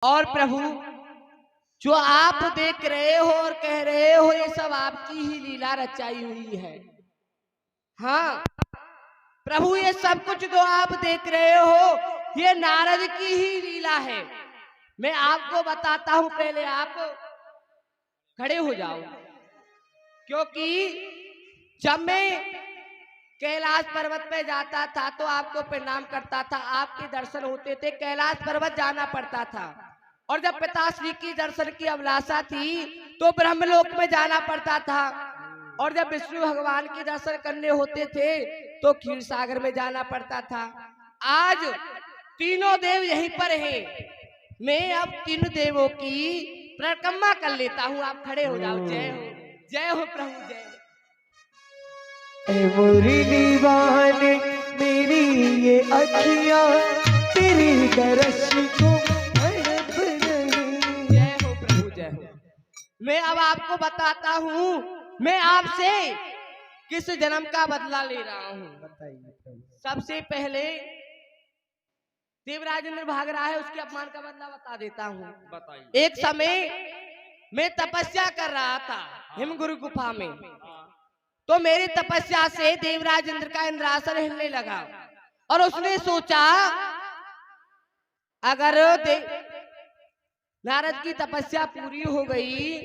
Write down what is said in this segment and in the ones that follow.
और प्रभु जो आप देख रहे हो और कह रहे हो ये सब आपकी ही लीला रचाई हुई है। हाँ प्रभु, ये सब कुछ जो आप देख रहे हो ये नारद की ही लीला है। मैं आपको बताता हूं, पहले आप खड़े हो जाओ, क्योंकि जब मैं कैलाश पर्वत पे जाता था तो आपको प्रणाम करता था, आपके दर्शन होते थे, कैलाश पर्वत जाना पड़ता था। और जब पिताश्री की दर्शन की अभिलाषा थी तो ब्रह्मलोक में जाना पड़ता था। और जब विष्णु भगवान के दर्शन करने होते थे तो क्षीर सागर में जाना पड़ता था। आज तीनों देव यहीं पर हैं। मैं अब तीन देवों की परिक्रमा कर लेता हूँ। आप खड़े हो जाओ। जय हो प्रभु, जय हो। मुरली वाले मेरी ये अखियां तेरी दर्श को तड़प रही। जय हो प्रभु, जय हो। मैं अब आपको बताता हूँ मैं आपसे किस जन्म का बदला ले रहा हूँ। बताइए। सबसे पहले देवराज इंद्र भाग रहा है, उसके अपमान का बदला बता देता हूँ। बताइए। एक समय मैं तपस्या कर रहा था हिमगुरु गुफा में, तो मेरी तपस्या से देवराज इंद्र का इंद्रासन हिलने लगा और उसने सोचा अगर नारद की तपस्या पूरी हो गई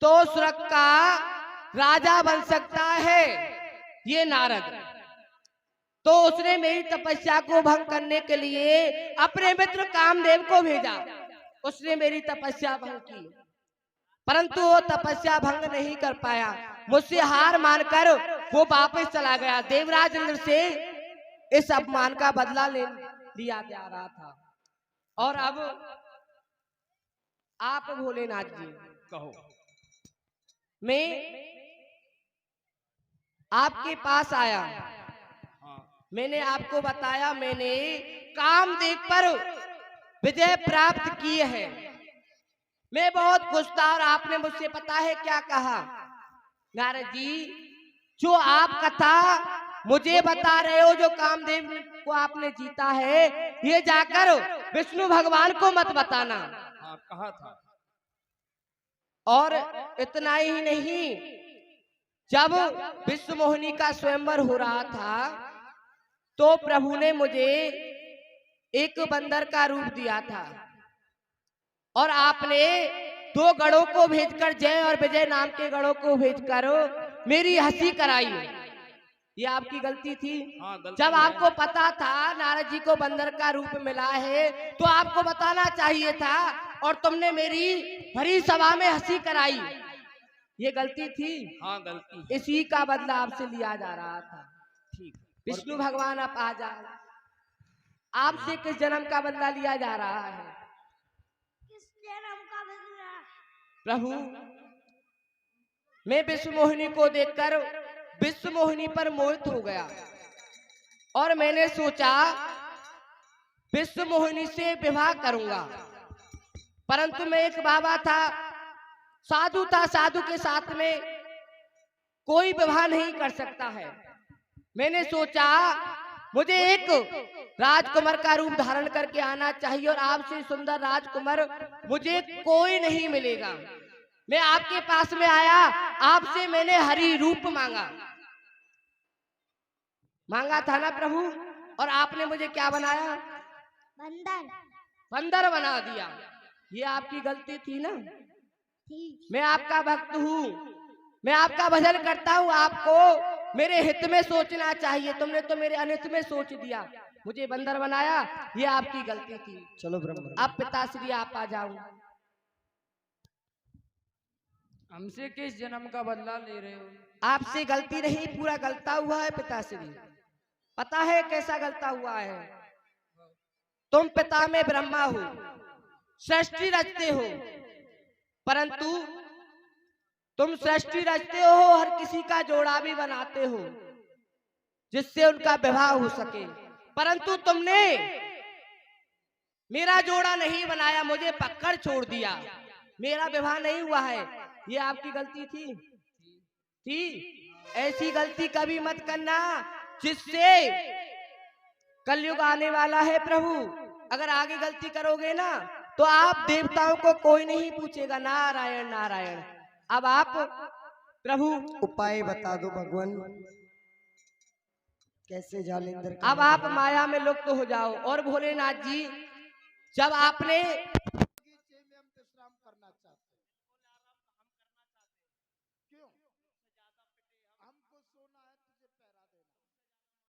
तो स्वर्ग का राजा बन सकता है ये नारद। तो उसने मेरी तपस्या को भंग करने के लिए अपने मित्र कामदेव को भेजा। उसने मेरी तपस्या भंग की, परंतु वो तपस्या भंग नहीं कर पाया। मुझसे हार मानकर वो वापस चला गया। देवराज इंद्र से इस अपमान का बदला लिया जा रहा था। और अब आप भोलेनाथ जी कहो, मैं आपके पास आया, मैंने आपको बताया मैंने कामदेव पर विजय प्राप्त की है। मैं बहुत खुश था और आपने मुझसे पता है क्या कहा, नारद जी जो आप कथा मुझे बता रहे हो जो कामदेव को आपने जीता है ये जाकर विष्णु भगवान को मत बताना। कहा था। और इतना ही नहीं, जब विश्व मोहिनी का स्वयंवर हो रहा था तो प्रभु ने मुझे एक बंदर का रूप दिया था और आपने दो गढ़ों को भेजकर, जय और विजय नाम के गढ़ों को भेजकर मेरी हंसी कराई। ये आपकी गलती थी। जब आपको पता था नारद जी को बंदर का रूप मिला है तो आपको बताना चाहिए था, और तुमने मेरी भरी सभा में हंसी कराई। ये गलती थी। हाँ गलती। इसी का बदला आपसे लिया जा रहा था। ठीक। विष्णु भगवान आप आ जाओ। आपसे किस जन्म का बदला लिया जा रहा है? किस जन्म का बदला? प्रभु, मैं विश्व मोहिनी को देखकर विश्व मोहिनी पर मोहित हो गया और मैंने सोचा विश्व मोहिनी से विवाह करूंगा। परंतु मैं एक बाबा था, साधु था, साधु के साथ में कोई विवाह नहीं कर सकता है। मैंने सोचा मुझे एक राजकुमार का रूप धारण करके आना चाहिए और आपसे सुंदर राजकुमार मुझे कोई नहीं मिलेगा। मैं आपके पास में आया, आपसे मैंने हरि रूप मांगा था ना प्रभु, और आपने मुझे क्या बनाया? बंदर। बंदर बना दिया। ये आपकी गलती थी ना। मैं आपका भक्त हूँ, मैं आपका भजन करता हूँ, आपको मेरे हित में सोचना चाहिए। तुमने तो मेरे अनित में सोच दिया, मुझे बंदर बनाया। ये आपकी गलती थी। चलो ब्रह्म। अब पिताश्री आप आ जाओ। हमसे किस जन्म का बदला ले रहे हो? आपसे गलती नहीं, पूरा गलता हुआ है पिताश्री। पता है कैसा गलता हुआ है? तुम पिता में ब्रह्मा हो, सृष्टि रचते हो, परंतु तुम सृष्टि रचते हो, हर किसी का जोड़ा भी बनाते हो जिससे उनका विवाह हो सके, परंतु तुमने मेरा जोड़ा नहीं बनाया, मुझे पकड़ छोड़ दिया, मेरा विवाह नहीं हुआ है। ये आपकी गलती थी। ऐसी गलती कभी मत करना जिससे कलयुग आने वाला है प्रभु। अगर आगे गलती करोगे ना तो आप देवताओं को कोई नहीं पूछेगा। नारायण नारायण। अब आप प्रभु उपाय बता दो भगवान, कैसे जालिंदर अब आप माया में लुप्त हो जाओ। और भोलेनाथ जी, जब आपने